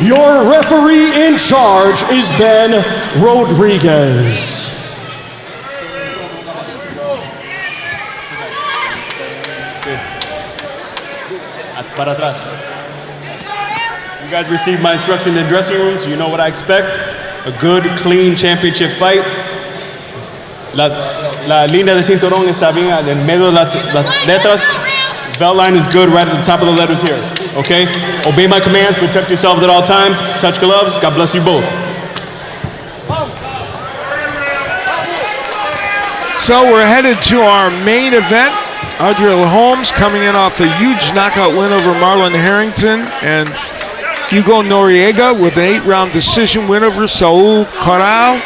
Your referee in charge is Ben Rodriguez. Para atrás. You guys received my instruction in the dressing room, so you know what I expect. A good, clean championship fight. La línea de cinturón está bien en medio de las letras. Belt line is good right at the top of the letters here. Okay? Obey my commands, protect yourselves at all times, touch gloves. God bless you both. So we're headed to our main event. Ardreal Holmes coming in off a huge knockout win over Marlon Harrington, and Hugo Noriega with an 8-round decision win over Saul Corral.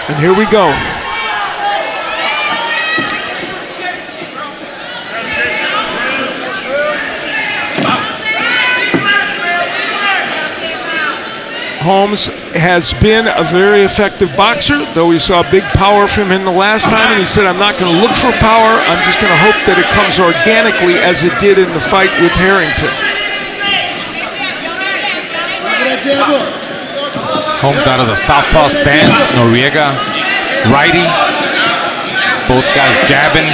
And here we go. Holmes has been a very effective boxer, though we saw big power from him the last time, and he said, I'm not going to look for power, I'm just going to hope that it comes organically as it did in the fight with Harrington. Holmes out of the southpaw stance, Noriega righty, both guys jabbing.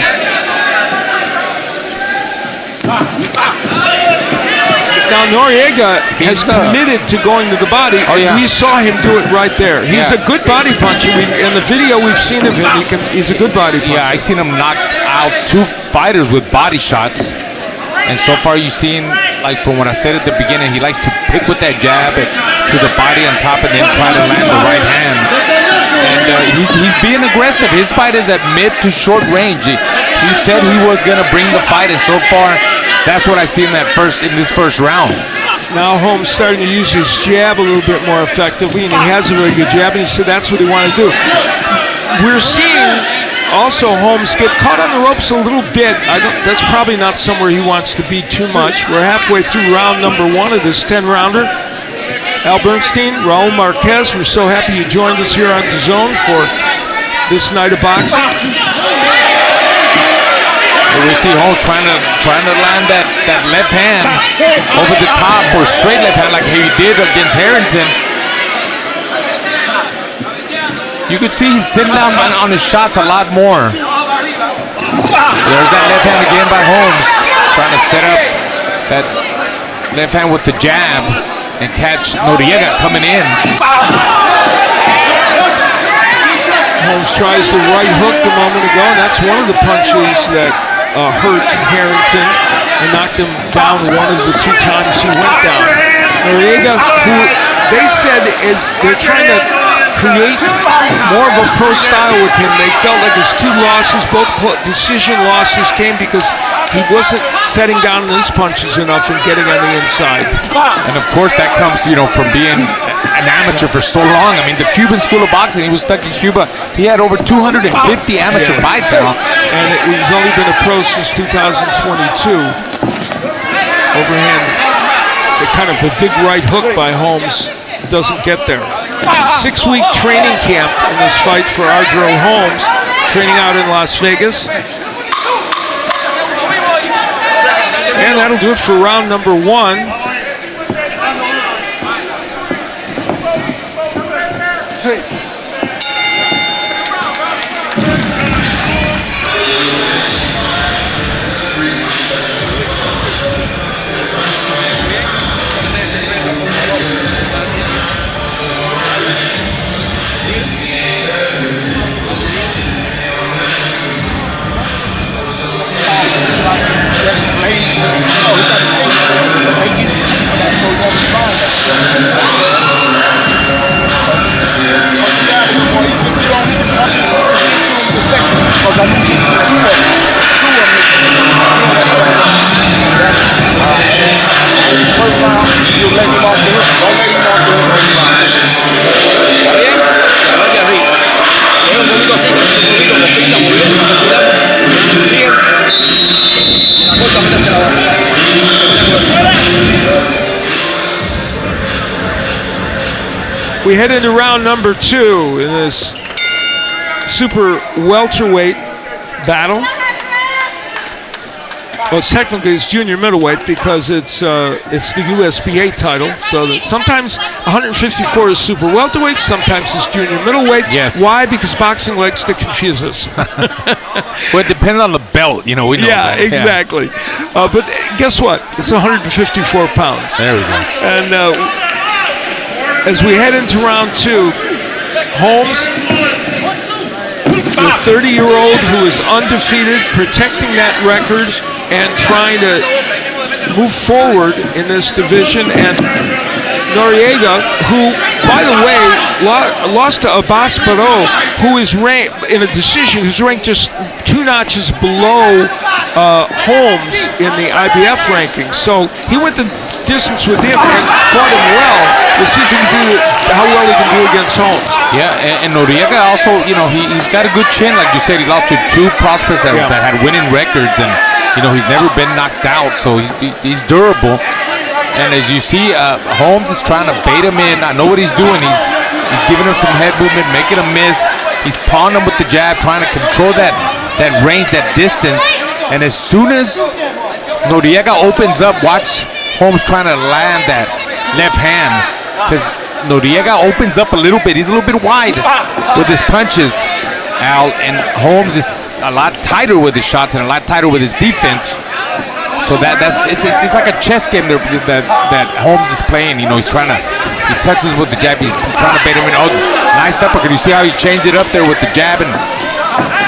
Now Noriega has committed to going to the body. Oh, yeah. We saw him do it right there. He's a good body puncher. In the video we've seen of him, he's a good body puncher. Yeah, I've seen him knock out 2 fighters with body shots. And so far you've seen, like from what I said at the beginning, he likes to pick with that jab to the body on top and then try to land the right hand. And he's being aggressive. His fight is at mid to short range. He said he was going to bring the fight, and so far that's what I see in this first round. Now Holmes starting to use his jab a little bit more effectively, and he has a very good jab, and he said that's what he wanted to do. We're seeing also Holmes get caught on the ropes a little bit. That's probably not somewhere he wants to be too much. We're halfway through round number 1 of this 10-rounder. Al Bernstein, Raul Marquez, we're so happy you joined us here on DAZN for this night of boxing. We see Holmes trying to land that left hand over the top, or straight left hand like he did against Harrington. You could see he's sitting down on his shots a lot more. There's that left hand again by Holmes, trying to set up that left hand with the jab and catch Noriega coming in. Holmes tries the right hook a moment ago, and that's one of the punches that hurt Harrington and knocked him down one of the 2 times he went down. Noriega, who they said they're trying to create more of a pro style with him. They felt like his 2 losses, both decision losses, came because he wasn't setting down his punches enough and getting on the inside. And of course that comes, from being an amateur for so long. I mean, the Cuban School of Boxing, he was stuck in Cuba. He had over 250 amateur fights now. And he's only been a pro since 2022. Overhand, the kind of a big right hook by Holmes doesn't get there. 6-week training camp in this fight for Ardreal Holmes, training out in Las Vegas. And that'll do it for round number 1. We head into round number 2 in this super welterweight battle. Well, it's technically it's junior middleweight because it's the USBA title. So that sometimes 154 is super welterweight, sometimes it's junior middleweight. Yes. Why? Because boxing likes to confuse us. Well, it depends on the belt, we know Yeah, that. exactly. But guess what? It's 154 pounds. There we go. And as we head into round 2, Holmes, the 30-year-old who is undefeated, protecting that record and trying to move forward in this division, and Noriega, who, by the way, lost to Abbas Barrow, who is ranked in a decision, who's ranked just 2 notches below Holmes in the IBF rankings. So he went the distance with him and fought him well. We'll see if he can do how well he can do against Holmes. Yeah, and Noriega also, he's got a good chin. Like you said, he lost to 2 prospects that had winning records, and he's never been knocked out, so he's durable. And as you see, Holmes is trying to bait him in. I know what he's doing. He's giving him some head movement, making him miss. He's pawing him with the jab, trying to control that range, that distance. And as soon as Noriega opens up, watch Holmes trying to land that left hand, because Noriega opens up a little bit. He's a little bit wide with his punches, Al, and Holmes is a lot tighter with his shots and a lot tighter with his defense. So it's like a chess game that Holmes is playing. He touches with the jab. He's trying to bait him in. Oh, nice uppercut. You see how he changed it up there with the jab and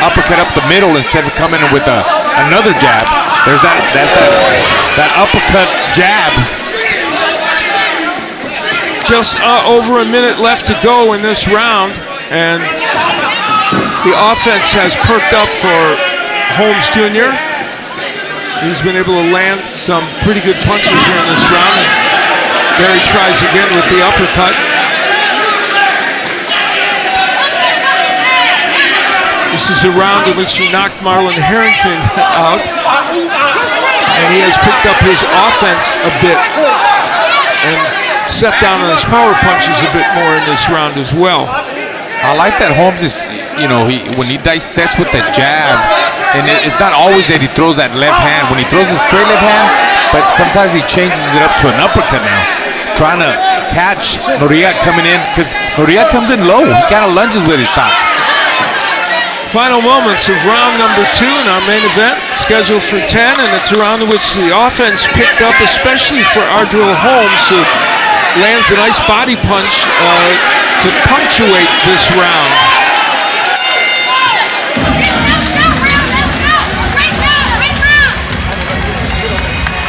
uppercut up the middle instead of coming in with another jab. That's that uppercut jab. Just over a minute left to go in this round, and the offense has perked up for Holmes Jr. He's been able to land some pretty good punches here in this round. And there he tries again with the uppercut. This is a round in which he knocked Marlon Harrington out, and he has picked up his offense a bit and set down on his power punches a bit more in this round as well. I like that Holmes is, when he dissects with the jab, and it's not always that he throws that left hand. When he throws a straight left hand, but sometimes he changes it up to an uppercut now, trying to catch Noriega coming in, because Noriega comes in low. He kind of lunges with his shots. Final moments of round number 2 in our main event, scheduled for 10, and it's a round in which the offense picked up, especially for Ardreal Holmes, who lands a nice body punch to punctuate this round.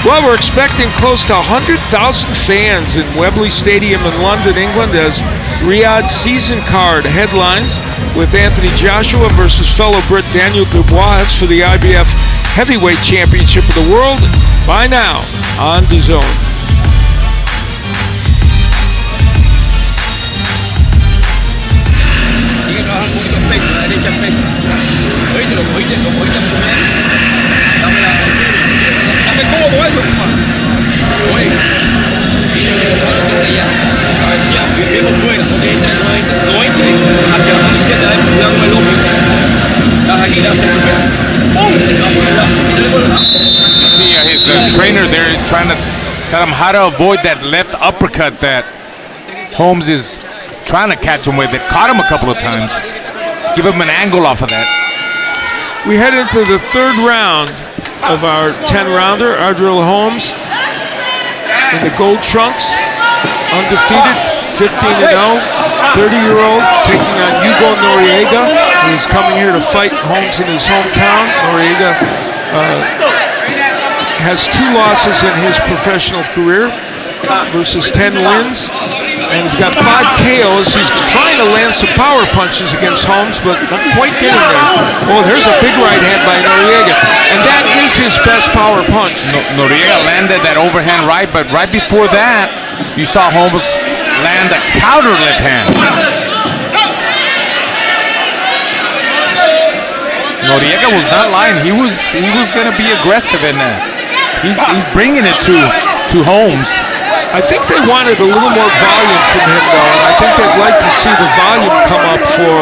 Well, we're expecting close to 100,000 fans in Wembley Stadium in London, England, as Riyadh season card headlines with Anthony Joshua versus fellow Brit Daniel Dubois. That's for the IBF Heavyweight Championship of the World, by now on DAZN. You see his trainer there trying to tell him how to avoid that left uppercut that Holmes is trying to catch him with. It caught him a couple of times. Give him an angle off of that. We head into the 3rd round of our 10-rounder. Ardreal Holmes in the gold trunks, undefeated, 15-0, 30-year-old, taking on Hugo Noriega, who is coming here to fight Holmes in his hometown. Noriega has 2 losses in his professional career versus 10 wins, and he's got 5 KOs. He's trying to land some power punches against Holmes, but not quite getting there. Oh, there's a big right hand by Noriega, and that is his best power punch. Noriega landed that overhand right, but right before that, you saw Holmes land a counter left hand. Noriega was not lying. He was going to be aggressive in that. He's bringing it to Holmes. I think they wanted a little more volume from him, though, and I think they'd like to see the volume come up for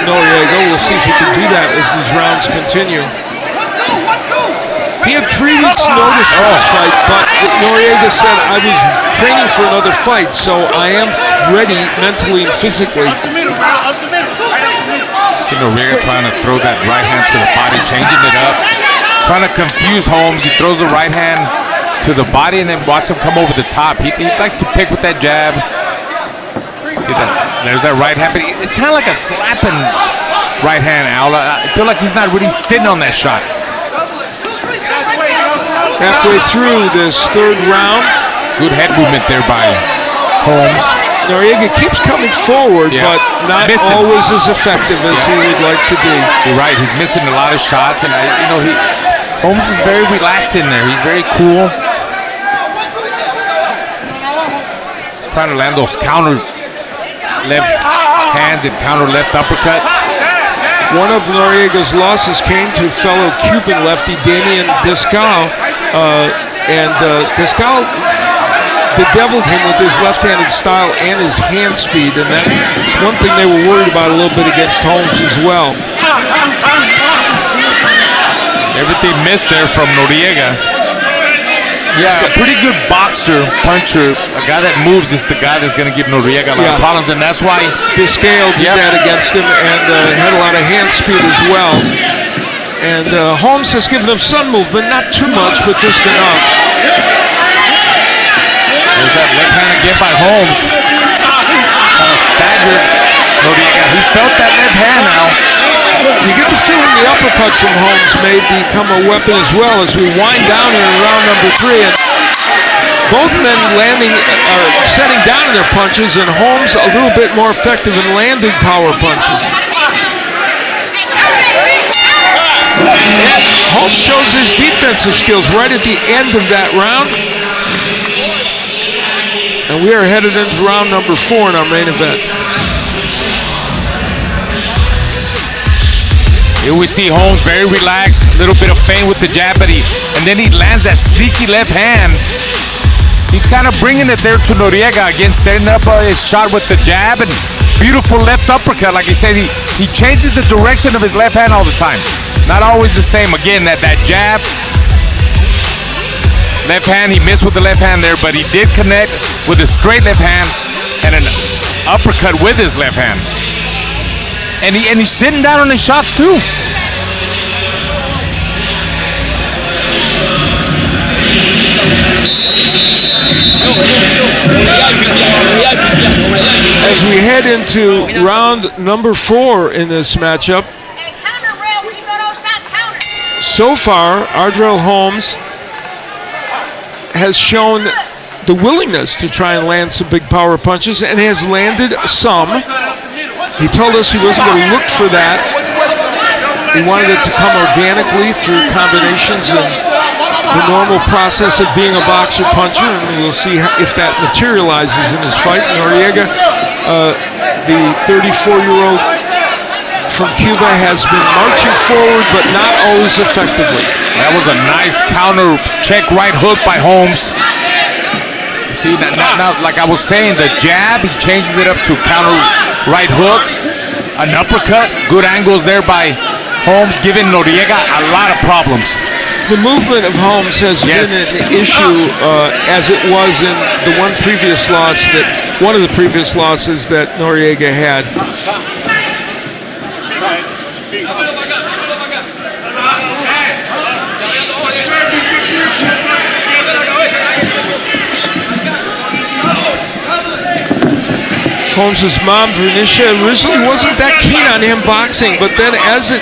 Noriega. We'll see if he can do that as these rounds continue. He had 3 weeks notice for this fight, but Noriega said, I was training for another fight, so I am ready mentally and physically. See Noriega trying to throw that right hand to the body, changing it up, trying to confuse Holmes. He throws the right hand to the body and then watch him come over the top. He likes to pick with that jab. See that? There's that right hand, but it's kind of like a slapping right hand, Al. I feel like he's not really sitting on that shot. Halfway through this 3rd round. Good head movement there by Holmes. Noriega keeps coming forward, but not always as effective as he would like to be. You're right. He's missing a lot of shots, and Holmes is very relaxed in there. He's very cool. He's trying to land those counter left hands and counter left uppercuts. One of Noriega's losses came to fellow Cuban lefty Damian Descal, and Descal bedeviled him with his left-handed style and his hand speed, and that's one thing they were worried about a little bit against Holmes as well. Everything missed there from Noriega. Yeah, a pretty good boxer, puncher. A guy that moves is the guy that's going to give Noriega a lot of problems, and that's why Descal did that against him and had a lot of hand speed as well. And Holmes has given him some movement, not too much, but just enough. There's that left hand again by Holmes. Kind of staggered Noriega. He felt that left hand now. You get the feeling the uppercuts from Holmes may become a weapon as well as we wind down here in round number 3. And both men setting down their punches, and Holmes a little bit more effective in landing power punches. And Holmes shows his defensive skills right at the end of that round. And we are headed into round number 4 in our main event. Here we see Holmes very relaxed, a little bit of feint with the jab, and then he lands that sneaky left hand. He's kind of bringing it there to Noriega again, setting up his shot with the jab and beautiful left uppercut. Like I said, he changes the direction of his left hand all the time. Not always the same. Again, that jab, left hand, he missed with the left hand there, but he did connect with a straight left hand and an uppercut with his left hand. And he's sitting down on his shots too. As we head into round number 4 in this matchup, so far, Ardreal Holmes has shown the willingness to try and land some big power punches and has landed some. He told us he wasn't going to look for that. He wanted it to come organically through combinations and the normal process of being a boxer puncher, and we'll see if that materializes in his fight. Noriega, the 34-year-old from Cuba, has been marching forward, but not always effectively. That was a nice counter check right hook by Holmes. See, now, like I was saying, the jab, he changes it up to counter right hook, an uppercut, good angles there by Holmes, giving Noriega a lot of problems. The movement of Holmes has been an issue, as it was in the one of the previous losses that Noriega had. Holmes' mom, Vernicia, originally wasn't that keen on him boxing, but then as it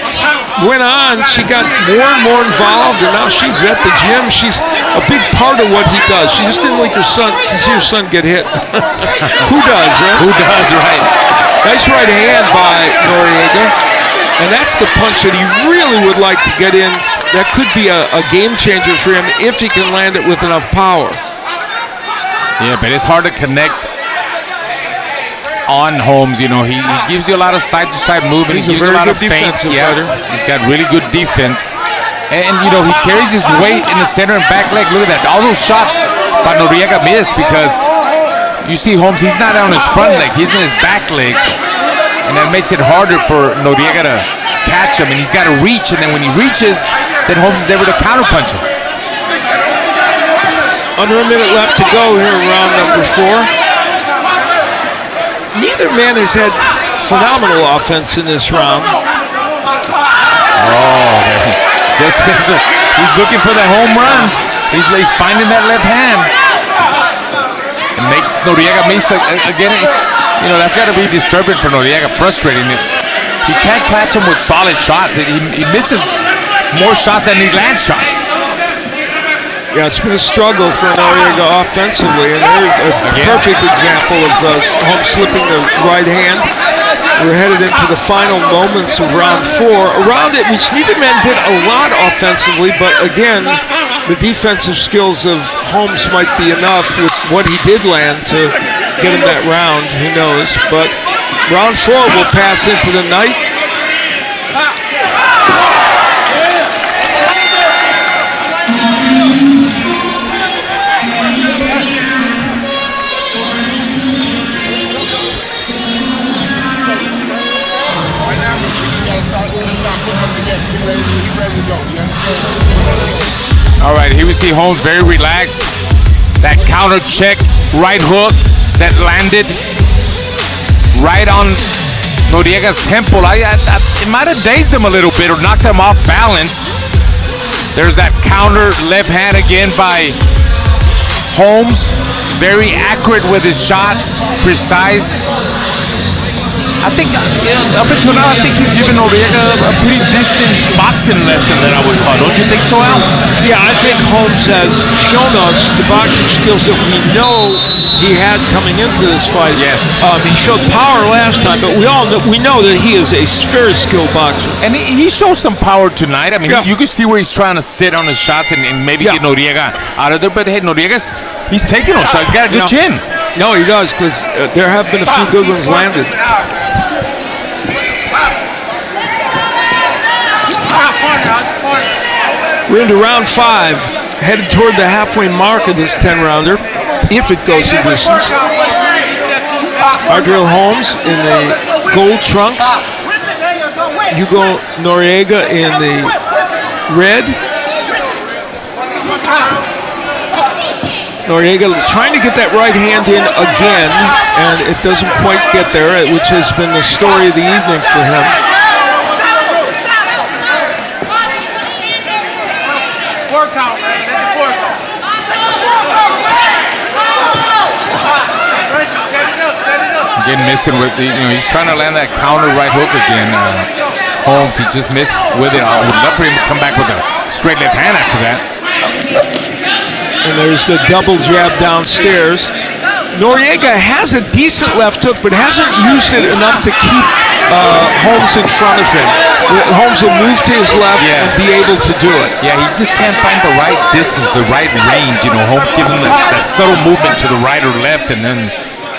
went on, she got more and more involved, and now she's at the gym. She's a big part of what he does. She just didn't like to see her son get hit. Who does, right? Who does, right? Nice right hand by Noriega, and that's the punch that he really would like to get in. That could be a game changer for him if he can land it with enough power. Yeah, but it's hard to connect on Holmes. You know, he gives you a lot of side-to-side movement. He gives a lot of feints. Yeah, he's got really good defense. And you know, he carries his weight in the center and back leg. Look at that. All those shots by Noriega missed because you see Holmes, he's not on his front leg. He's in his back leg. And that makes it harder for Noriega to catch him. And he's got to reach. And then when he reaches, then Holmes is able to counterpunch him. Under a minute left to go here in round number 4. Neither man has had phenomenal offense in this round. Oh, just he's looking for the home run. He's finding that left hand. It makes Noriega miss again. You know, that's got to be disturbing for Noriega, frustrating it. He can't catch him with solid shots. He misses more shots than he lands shots. Yeah, it's been a struggle for Noriega offensively, and there's a perfect example of Holmes slipping the right hand. We're headed into the final moments of round 4. Around it, neither man did a lot offensively, but again, the defensive skills of Holmes might be enough with what he did land to get him that round. Who knows? But round 4 will pass into the night. All right, here we see Holmes very relaxed. That counter check right hook that landed right on Noriega's temple. It might have dazed him a little bit or knocked him off balance. There's that counter left hand again by Holmes. Very accurate with his shots, precise. I think up until now, I think he's given Noriega a pretty decent boxing lesson that I would call. Don't you think so, Al? Yeah, I think Holmes has shown us the boxing skills that we know he had coming into this fight. Yes. He showed power last time, but we know that he is a very skilled boxer. And he showed some power tonight. I mean, yeah. you can see where he's trying to sit on his shots and maybe get Noriega out of there. But hey, he's taking those shots. He's got a good chin. No, he does, because there have been a few good ones landed. We're into round 5, headed toward the halfway mark of this 10-rounder, if it goes the distance. Ardreal Holmes in the gold trunks, Hugo Noriega in the red. Noriega trying to get that right hand in again, and it doesn't quite get there, which has been the story of the evening for him. Again, missing with he's trying to land that counter right hook again. Holmes, he just missed with it. I would love for him to come back with a straight left hand after that. And there's the double jab downstairs. Noriega has a decent left hook, but hasn't used it enough to keep Holmes in front of him. Holmes will move to his left and be able to do it. Yeah, he just can't find the right distance, the right range. Holmes giving him that subtle movement to the right or left, and then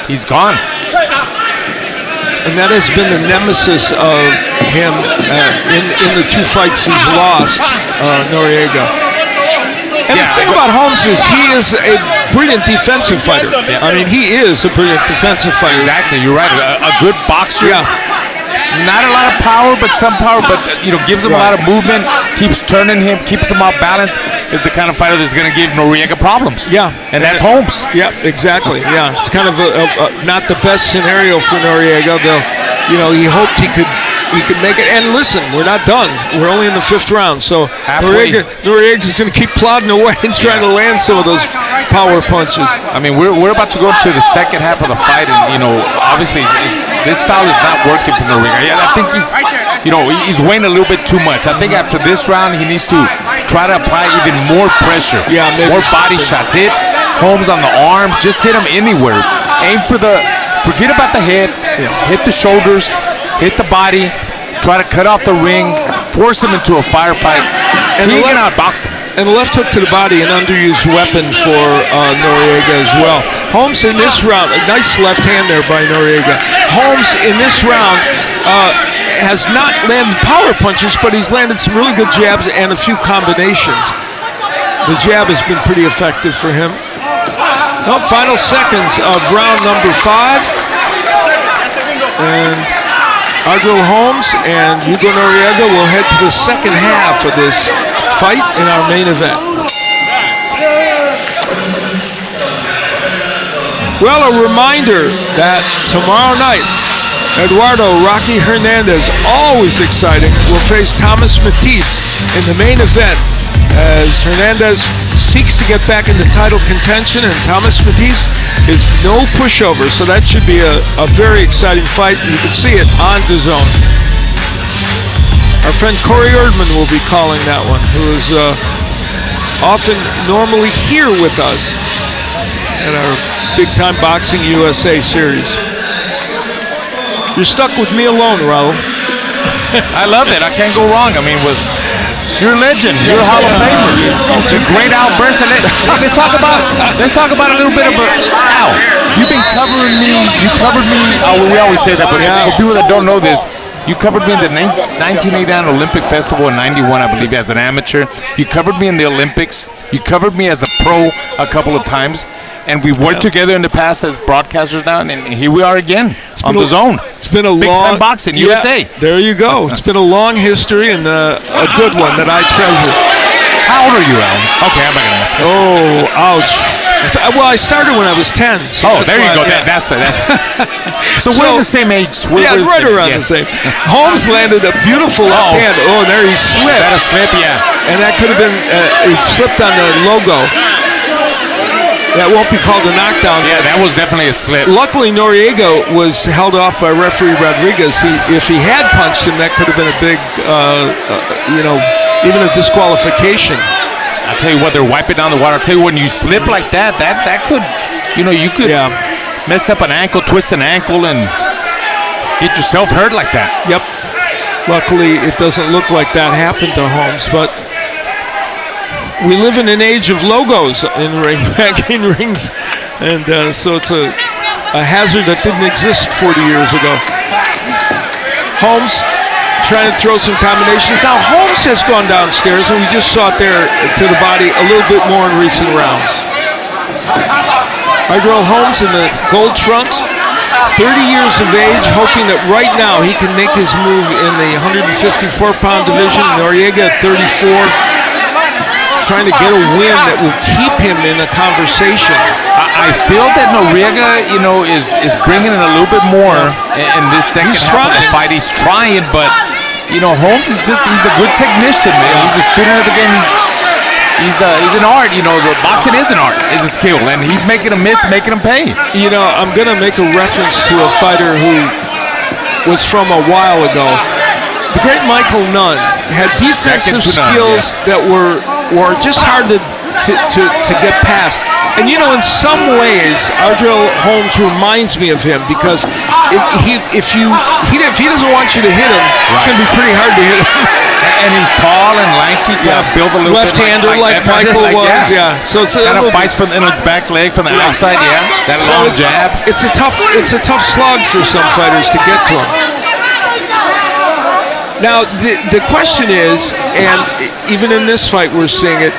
he's gone. And that has been the nemesis of him in the 2 fights he's lost, Noriega. And the thing about Holmes is he is a brilliant defensive fighter. Yeah. I mean, he is a brilliant defensive fighter. Exactly, you're right. A good boxer. Yeah. Not a lot of power, but some power. But gives him a lot of movement. Keeps turning him. Keeps him off balance. Is the kind of fighter that's going to give Noriega problems. Yeah. And that's Holmes. Yeah, exactly. Yeah, it's kind of not the best scenario for Noriega. Though, he hoped he could make it. And listen, we're not done. We're only in the 5th round, so Noriega's going to keep plodding away and trying to land some of those power punches. I mean, we're about to go to the second half of the fight, and obviously this style is not working for Noriega. Yeah, I think he's weighing a little bit too much. I think after this round, he needs to try to apply even more pressure, more body shots. Hit Holmes on the arm, just hit him anywhere. Aim forget about the head, hit the shoulders, hit the body, try to cut off the ring, force him into a firefight, and he can outbox him. And the left hook to the body, an underused weapon for Noriega as well. Holmes in this round, a nice left hand there by Noriega. Holmes in this round has not landed power punches, but he's landed some really good jabs and a few combinations. The jab has been pretty effective for him. Well, final seconds of round number 5. And Ardreal Holmes and Hugo Noriega will head to the second half of this fight in our main event. Well, a reminder that tomorrow night, Eduardo Rocky Hernandez, always exciting, will face Thomas Matisse in the main event as Hernandez seeks to get back into title contention, and Thomas Matisse is no pushover, so that should be a very exciting fight. You can see it on DAZN. Our friend Corey Erdman will be calling that one, who is often normally here with us at our Big Time Boxing USA series. You're stuck with me alone, Raul. I love it. I can't go wrong. I mean, you're a legend. You're a Hall of Famer. It's a great outburst. And let's talk about a little bit of Al. You've been covering me. You covered me. We always say that, but for people that don't know this, you covered me in the 1989 Olympic Festival in '91, I believe, as an amateur. You covered me in the Olympics. You covered me as a pro a couple of times. And we worked together in the past as broadcasters now, and here we are again on DAZN. It's been a Big Time Boxing, USA. There you go. It's been a long history and a good one that I treasure. How old are you, Alan? Okay, I'm not going to ask. Oh, ouch. Well, I started when I was 10. So there you go. That's it. So we're the same age. Right around the same. Holmes landed a beautiful left hand. Oh, there he slipped. That a slip, yeah. And that could have been, he slipped on the logo. That won't be called a knockdown. Yeah, that was definitely a slip. Luckily, Noriega was held off by referee Rodriguez. If he had punched him, that could have been a big, even a disqualification. I'll tell you what, they're wiping down the water. I'll tell you, when you slip like that could, you could mess up an ankle, twist an ankle, and get yourself hurt like that. Yep. Luckily, it doesn't look like that happened to Holmes, but we live in an age of logos in rings, and so it's a hazard that didn't exist 40 years ago. Holmes trying to throw some combinations. Now, Holmes has gone downstairs, and we just saw it there to the body a little bit more in recent rounds. Ardreal Holmes in the gold trunks, 30 years of age, hoping that right now he can make his move in the 154-pound division. Noriega at 34. Trying to get a win that will keep him in a conversation. I feel that Noriega, is bringing in a little bit more in this second half of the fight. He's trying, but Holmes is he's a good technician, man. He's a student of the game. He's an art. Boxing is an art, is a skill, and he's making him miss, making him pay. I'm gonna make a reference to a fighter who was from a while ago. The great Michael Nunn had defensive skills that were just hard to get past. And in some ways, Ardreal Holmes reminds me of him, because if he doesn't want you to hit him, it's going to be pretty hard to hit him. And he's tall and lanky, built a little left-hander like Michael was. Yeah. So it's kind of fights in his back leg from the outside. Yeah, that long jab. It's a tough slog for some fighters to get to him. Now, the question is, and even in this fight we're seeing it,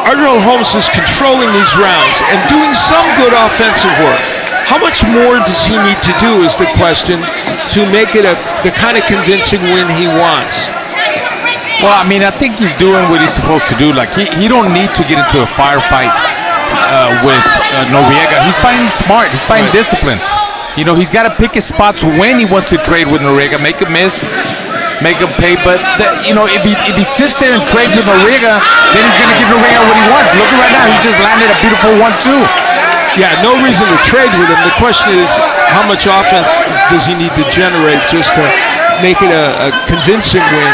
Ardreal Holmes is controlling these rounds and doing some good offensive work. How much more does he need to do is the question to make it the kind of convincing win he wants? Well, I think he's doing what he's supposed to do. Like, he don't need to get into a firefight with Noriega. He's fighting smart. He's fighting discipline. He's got to pick his spots when he wants to trade with Noriega, make him miss, make him pay. But if he sits there and trades with Noriega, then he's going to give Noriega what he wants. Look at right now, he just landed a beautiful 1-2. Yeah, no reason to trade with him. The question is, how much offense does he need to generate just to make it a convincing win?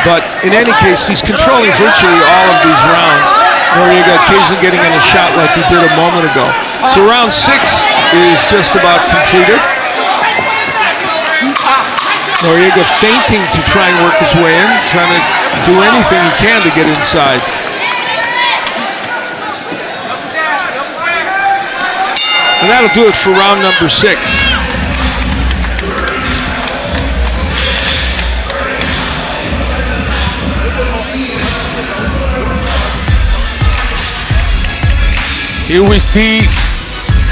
But in any case, he's controlling virtually all of these rounds. Noriega occasionally getting in a shot like he did a moment ago. So round 6 is just about completed. Noriega feinting to try and work his way in, trying to do anything he can to get inside. And that'll do it for round number 6. Here we see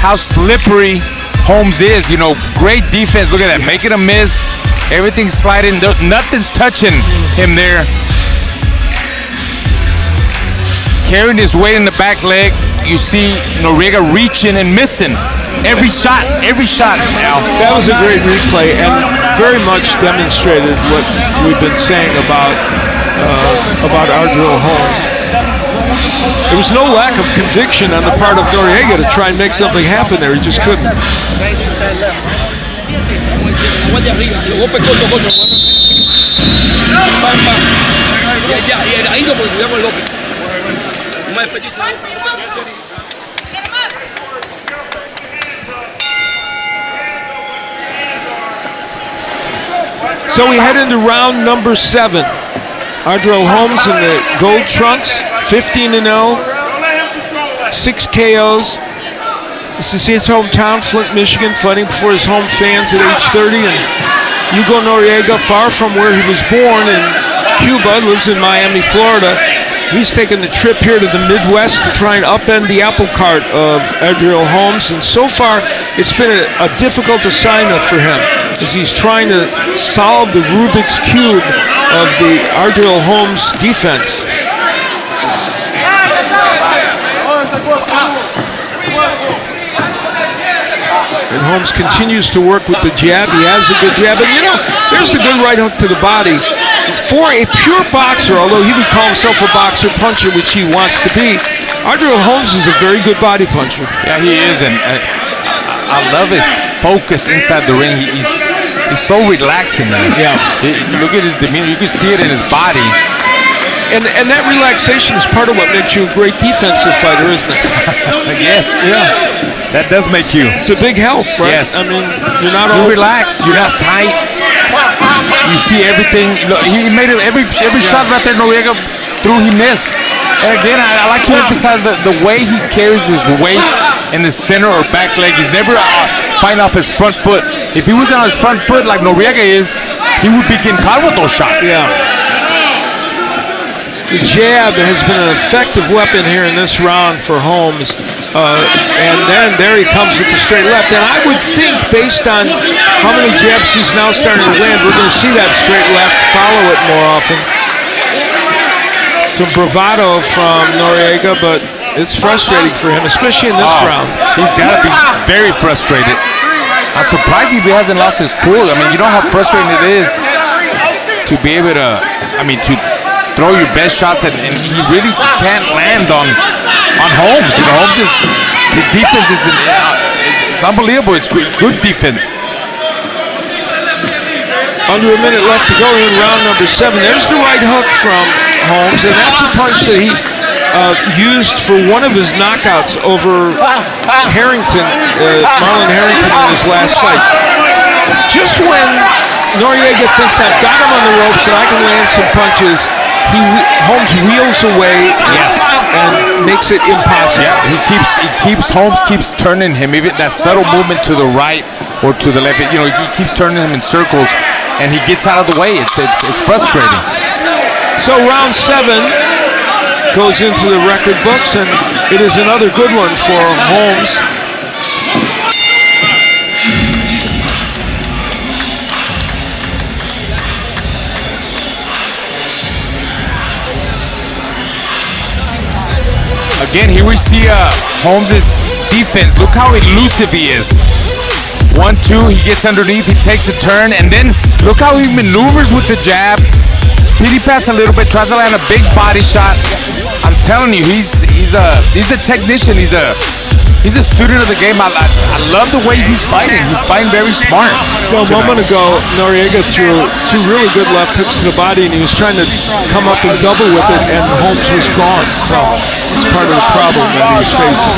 how slippery Holmes is. Great defense. Look at that, making him miss. Everything's sliding. Nothing's touching him there. Carrying his weight in the back leg. you see Noriega reaching and missing every shot now. That was a great replay and very much demonstrated what we've been saying about Ardreal Holmes. There was no lack of conviction on the part of Noriega to try and make something happen there. He just couldn't. So we head into round number 7. Ardreal Holmes in the gold trunks, 15-0, 6 KOs. This is his hometown, Flint, Michigan, fighting before his home fans at age 30. And Hugo Noriega, far from where he was born in Cuba, lives in Miami, Florida. He's taken the trip here to the Midwest to try and upend the apple cart of Ardreal Holmes. And so far, it's been a difficult assignment for him as he's trying to solve the Rubik's Cube of the Ardreal Holmes defense. And Holmes continues to work with the jab. He has a good jab. And, you know, there's the good right hook to the body. For a pure boxer, although he would call himself a boxer puncher, which he wants to be, Ardreal Holmes is a very good body puncher. Yeah, he is. And I love his focus inside the ring. He's so relaxing, man. Yeah. Look at his demeanor. You can see it in his body. And that relaxation is part of what makes you a great defensive fighter, isn't it? Yes. Yeah. That does make you. It's a big help, right? Yes. I mean, you're not all relaxed. You're not tight. You see everything. Look, he made it every shot right there. Noriega threw, he missed. And again, I like to emphasize the way he carries his weight in the center or back leg. He's never fighting off his front foot. If he was on his front foot like Noriega is, he would be getting caught with those shots. Yeah. The jab has been an effective weapon here in this round for Holmes. And then there he comes with the straight left. And I would think, based on how many jabs he's now starting to land, we're going to see that straight left follow it more often. Some bravado from Noriega, but it's frustrating for him, especially in this round. He's got to be very frustrated. I'm surprised he hasn't lost his cool. I mean, you know how frustrating it is to be able to, to throw your best shots, and he really can't land on Holmes. You know, Holmes his defense is it's unbelievable. It's good defense. Under a minute left to go in round number 7. There's the right hook from Holmes, and that's a punch that he used for one of his knockouts over Harrington, Marlon Harrington, in his last fight. Just when Noriega thinks, I've got him on the ropes and I can land some punches, Holmes wheels away, and makes it impossible. Yeah, Holmes keeps turning him, even that subtle movement to the right or to the left. You know, he keeps turning him in circles, and he gets out of the way. It's frustrating. So round 7 goes into the record books, and it is another good one for Holmes. Again, here we see Holmes' defense. Look how elusive he is. 1-2, he gets underneath, he takes a turn, and then look how he maneuvers with the jab. Pity-pats a little bit, tries to land a big body shot. I'm telling you, he's a technician. He's a student of the game. I love the way he's fighting. He's fighting very smart. Well, a moment ago, Noriega threw 2 really good left hooks to the body, and he was trying to come up and double with it, and Holmes was gone. So it's part of the problem that he's facing.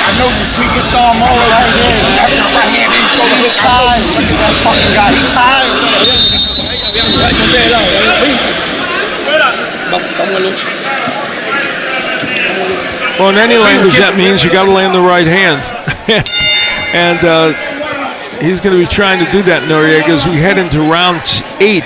I know you see this storm all over here. After the right hand, he's going to hit tired. Look at that fucking guy. He's tired. Well, in any language, that means you got to land the right hand. And he's going to be trying to do that, Noriega, as we head into round 8.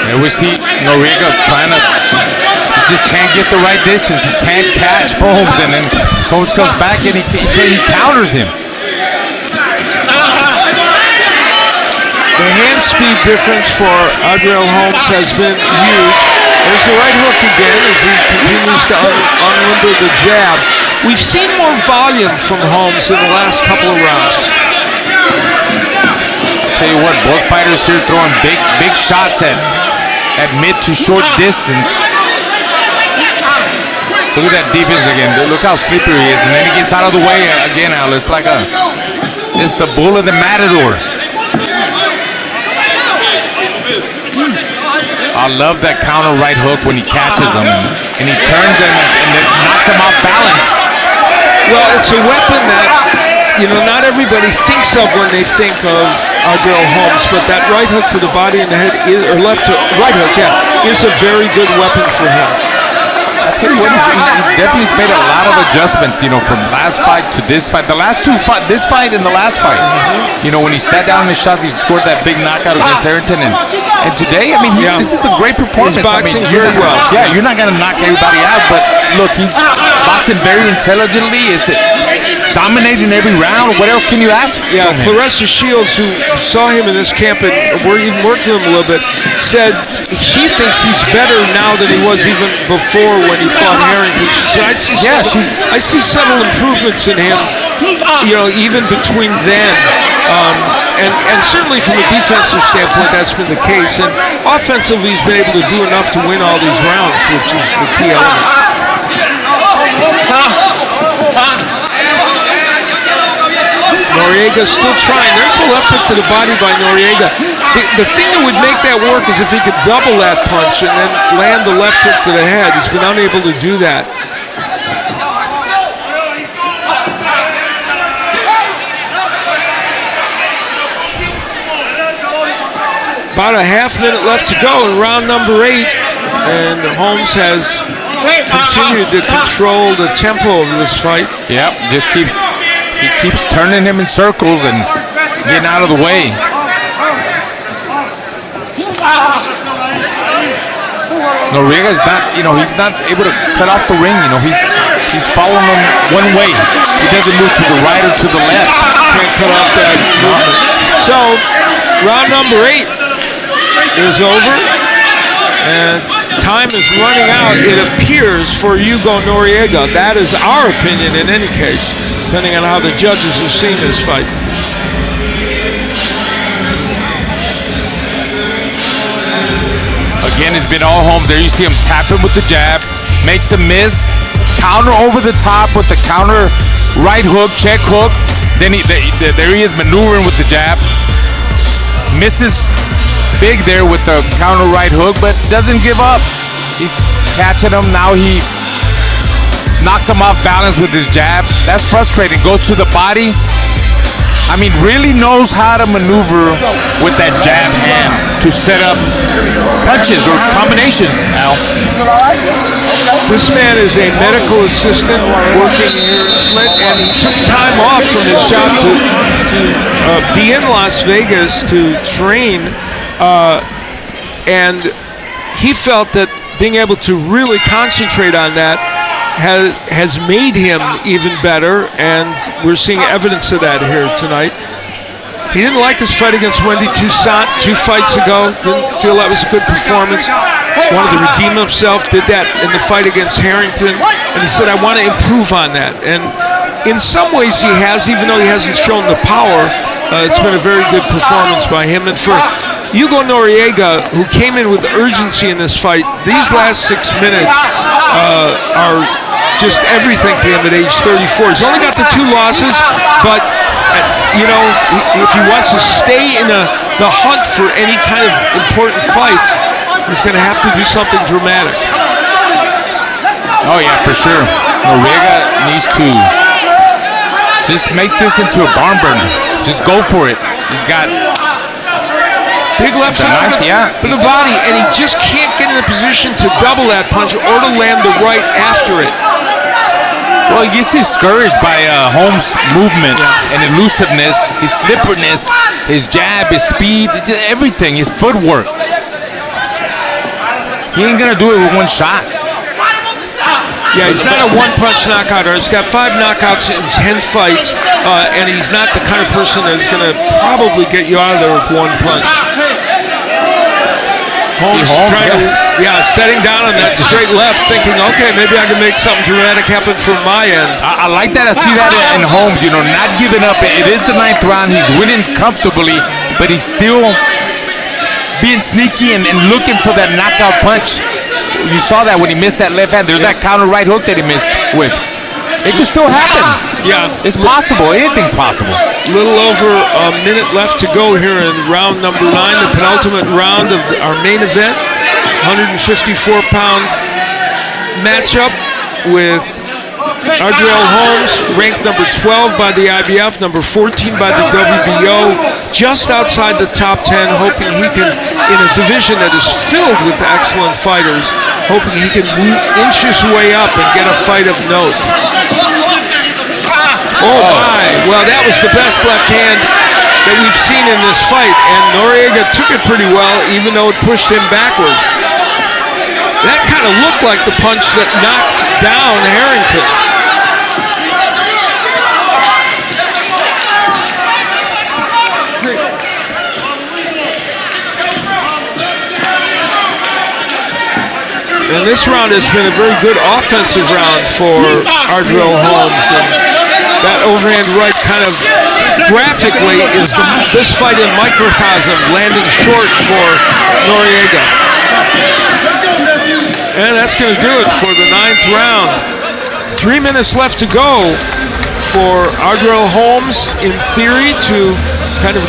Here we see Noriega trying to, he just can't get the right distance. He can't catch Holmes, and then Holmes comes back and he counters him. The hand speed difference for Ardreal Holmes has been huge. There's the right hook again as he continues to unlimber the jab. We've seen more volume from Holmes in the last couple of rounds. Tell you what, both fighters here throwing big shots at mid to short distance. Look at that defense again. Look how slippery he is, and then he gets out of the way again, Al. It's like it's the bull of the matador. I love that counter right hook when he catches him, and he turns him and then knocks him off balance. Well, it's a weapon that, not everybody thinks of when they think of Ardreal Holmes, but that right hook to the body and the head, or right hook, is a very good weapon for him. I tell you what, he definitely made a lot of adjustments, from last fight to this fight. The last two fight, this fight and the last fight. When he sat down in his shots, he scored that big knockout against Harrington, and today, this is a great performance. He's boxing very well. Yeah, you're not gonna knock everybody out, but look, he's boxing very intelligently. It's dominating every round. What else can you ask for? Yeah, Clarissa Shields, who saw him in this camp and even worked with him a little bit, said she thinks he's better now than he was even before when he fought Harrington. She said, I see subtle improvements in him, even between then. And certainly from a defensive standpoint, that's been the case. And offensively, he's been able to do enough to win all these rounds, which is the key element. Noriega's still trying. There's a left hook to the body by Noriega. The thing that would make that work is if he could double that punch and then land the left hook to the head. He's been unable to do that. About a half minute left to go in round number 8, and Holmes has continued to control the tempo of this fight. Yep, he keeps turning him in circles and getting out of the way. Noriega's not, he's not able to cut off the ring. He's following him one way. He doesn't move to the right or to the left. Can't cut off that movement. So, round number 8 is over, and time is running out, it appears, for Hugo Noriega. That is our opinion in any case, depending on how the judges have seen this fight. Again, it's been all Holmes. There you see him tapping with the jab, makes a miss, counter over the top with the counter right hook, check hook. Then there he is maneuvering with the jab. Misses big there with the counter right hook, but doesn't give up. He's catching him. Now he knocks him off balance with his jab. That's frustrating. Goes to the body. Really knows how to maneuver with that jab hand to set up punches or combinations, Al. This man is a medical assistant working here in Flint, and he took time off from his job to be in Las Vegas to train, and he felt that being able to really concentrate on that has made him even better, and we're seeing evidence of that here tonight. He didn't like his fight against Wendy Toussaint 2 fights ago. Didn't feel that was a good performance. Wanted to redeem himself. Did that in the fight against Harrington, and he said, I want to improve on that. And in some ways he has, even though he hasn't shown the power. It's been a very good performance by him. And for Hugo Noriega, who came in with urgency in this fight, these last 6 minutes are just everything to him at age 34. He's only got the 2 losses, but if he wants to stay in the hunt for any kind of important fights, he's going to have to do something dramatic. Oh yeah, for sure. Noriega needs to just make this into a barn burner. Just go for it. He's got big left hook for the body, and he just can't get in a position to double that punch or to land the right after it. Well, he gets discouraged by Holmes' movement and elusiveness, his slipperiness, his jab, his speed, everything, his footwork. He ain't gonna do it with one shot. Yeah, he's not a one-punch knockout artist. He's got 5 knockouts in 10 fights, and he's not the kind of person that's going to probably get you out of there with one punch. Holmes setting down on that straight left, thinking, okay, maybe I can make something dramatic happen from my end. I like that. I see that in Holmes, not giving up. It is the 9th round. He's winning comfortably, but he's still being sneaky and looking for that knockout punch. You saw that when he missed that left hand. There's that counter right hook that he missed with. It could still happen. Yeah. It's possible. Anything's possible. A little over a minute left to go here in round number 9, the penultimate round of our main event. 154-pound matchup with Ardreal Holmes, ranked number 12 by the IBF, number 14 by the WBO, just outside the top 10, hoping he can, in a division that is filled with excellent fighters, hoping he can inch his way up and get a fight of note. Oh my, well that was the best left hand that we've seen in this fight, and Noriega took it pretty well, even though it pushed him backwards. That kind of looked like the punch that knocked down Harrington. And this round has been a very good offensive round for Ardreal Holmes. And that overhand right kind of graphically is this fight in microcosm, landing short for Noriega. And that's going to do it for the 9th round. 3 minutes left to go for Ardreal Holmes, in theory, to kind of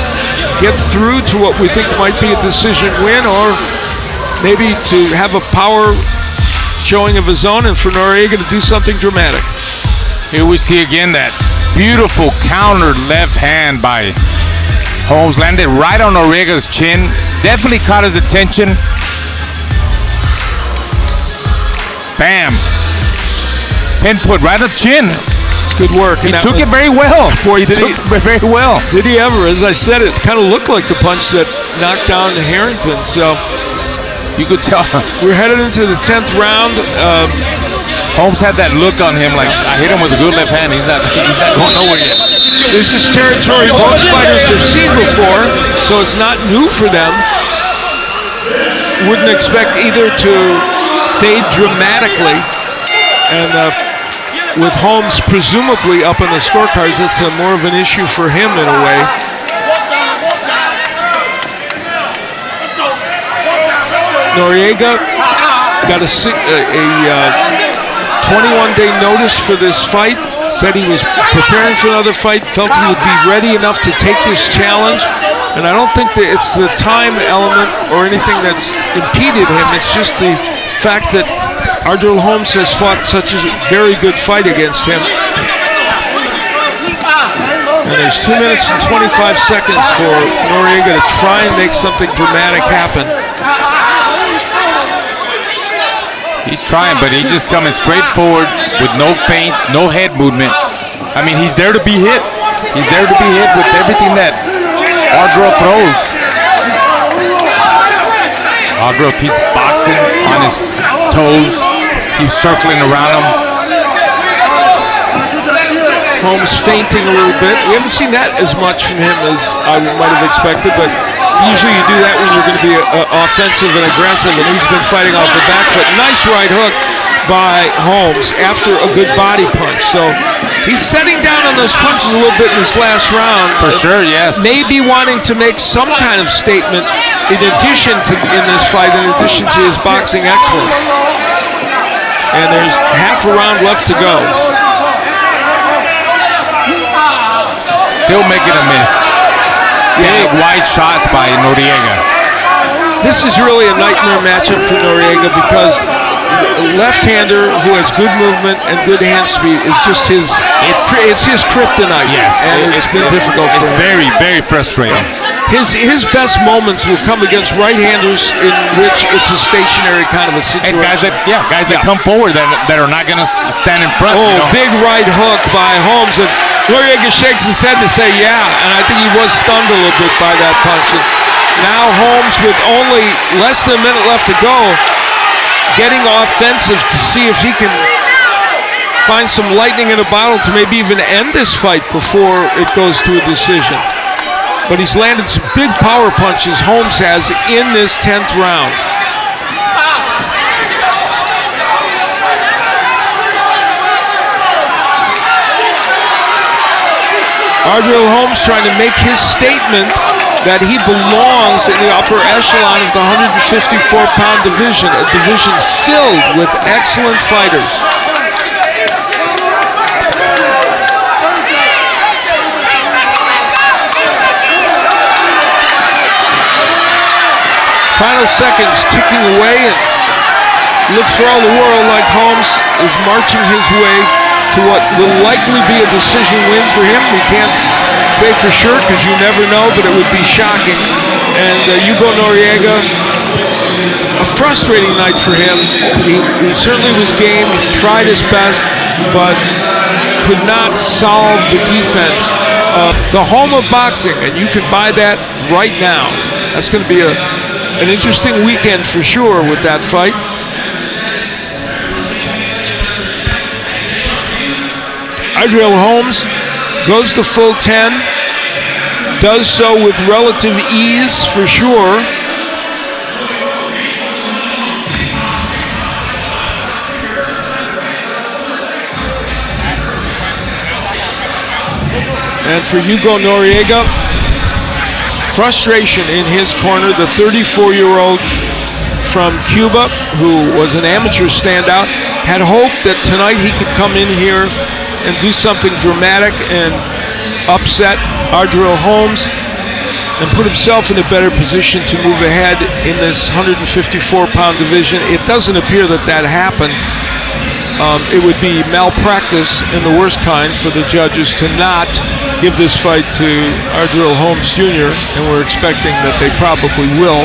get through to what we think might be a decision win, or maybe to have a power showing of his own, and for Noriega to do something dramatic. Here we see again that beautiful counter left hand by Holmes, landed right on Noriega's chin. Definitely caught his attention. Bam. Pinpoint right on the chin. It's good work. He took it very well. Boy, he took it very well. Did he ever? As I said, it kind of looked like the punch that knocked down Harrington. So you could tell. We're headed into the 10th round. Holmes had that look on him like, I hit him with a good left hand. He's not going nowhere yet. This is territory both fighters have seen before, so it's not new for them. Wouldn't expect either to fade dramatically. And with Holmes presumably up on the scorecards, it's more of an issue for him in a way. Noriega got a 21-day notice for this fight. Said he was preparing for another fight, felt he would be ready enough to take this challenge. And I don't think that it's the time element or anything that's impeded him. It's just the fact that Ardreal Holmes has fought such a very good fight against him. And there's 2 minutes and 25 seconds for Noriega to try and make something dramatic happen. He's trying, but he's just coming straight forward with no feints, no head movement. I mean, he's there to be hit. He's there to be hit with everything that Ardreal throws. Ardreal keeps boxing on his toes, keeps circling around him. Holmes feinting a little bit. We haven't seen that as much from him as I might have expected, but usually you do that when you're going to be offensive and aggressive, and he's been fighting off the back foot. Nice right hook by Holmes after a good body punch. So he's setting down on those punches a little bit in this last round. For sure, yes. Maybe wanting to make some kind of statement in addition to, in this fight, in addition to his boxing excellence. And there's half a round left to go. Still making a miss. Big wide shots by Noriega. This is really a nightmare matchup for Noriega because a left-hander who has good movement and good hand speed is just his. It's his kryptonite. Yes, and it's been difficult for him. It's very, very frustrating. His best moments will come against right-handers in which it's a stationary kind of a situation. And guys that come forward that are not going to stand in front. Oh, big right hook by Holmes. And Noriega shakes his head to say, yeah, and I think he was stunned a little bit by that punch. And now Holmes, with only less than a minute left to go, getting offensive to see if he can find some lightning in a bottle to maybe even end this fight before it goes to a decision. But he's landed some big power punches, Holmes has, in this 10th round. Ardreal Holmes trying to make his statement that he belongs in the upper echelon of the 154-pound division, a division filled with excellent fighters. Final seconds ticking away, and looks for all the world like Holmes is marching his way to what will likely be a decision win for him. We can't say for sure because you never know, but it would be shocking. And Hugo Noriega, a frustrating night for him. He certainly was game, he tried his best, but could not solve the defense. The home of boxing, and you can buy that right now. That's going to be an interesting weekend for sure with that fight. Ardreal Holmes goes the full 10, does so with relative ease for sure. And for Hugo Noriega, frustration in his corner, the 34-year-old from Cuba, who was an amateur standout, had hoped that tonight he could come in here and do something dramatic and upset Ardreal Holmes and put himself in a better position to move ahead in this 154-pound division. It doesn't appear that that happened. It would be malpractice in the worst kind for the judges to not give this fight to Ardreal Holmes Jr., and we're expecting that they probably will.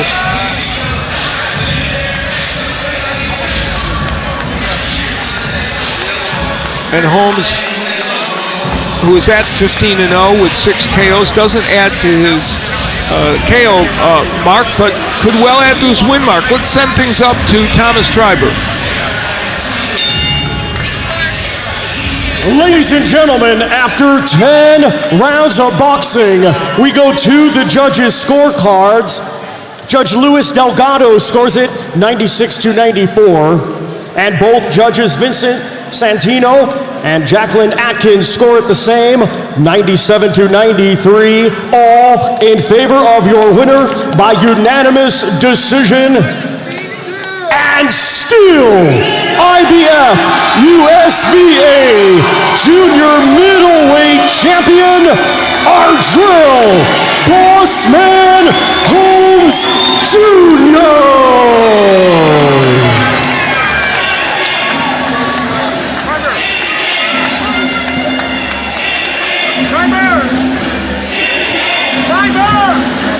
And Holmes, who is at 15-0 with 6 KOs, doesn't add to his KO mark, but could well add to his win mark. Let's send things up to Thomas Treiber. Ladies and gentlemen, after 10 rounds of boxing, we go to the judges' scorecards. Judge Luis Delgado scores it 96-94, and both judges Vincent Santino and Jacqueline Atkins score it the same, 97-93, all in favor of your winner by unanimous decision. And still, IBF USBA Junior Middleweight Champion, Ardreal Bossman Holmes Jr. Timer!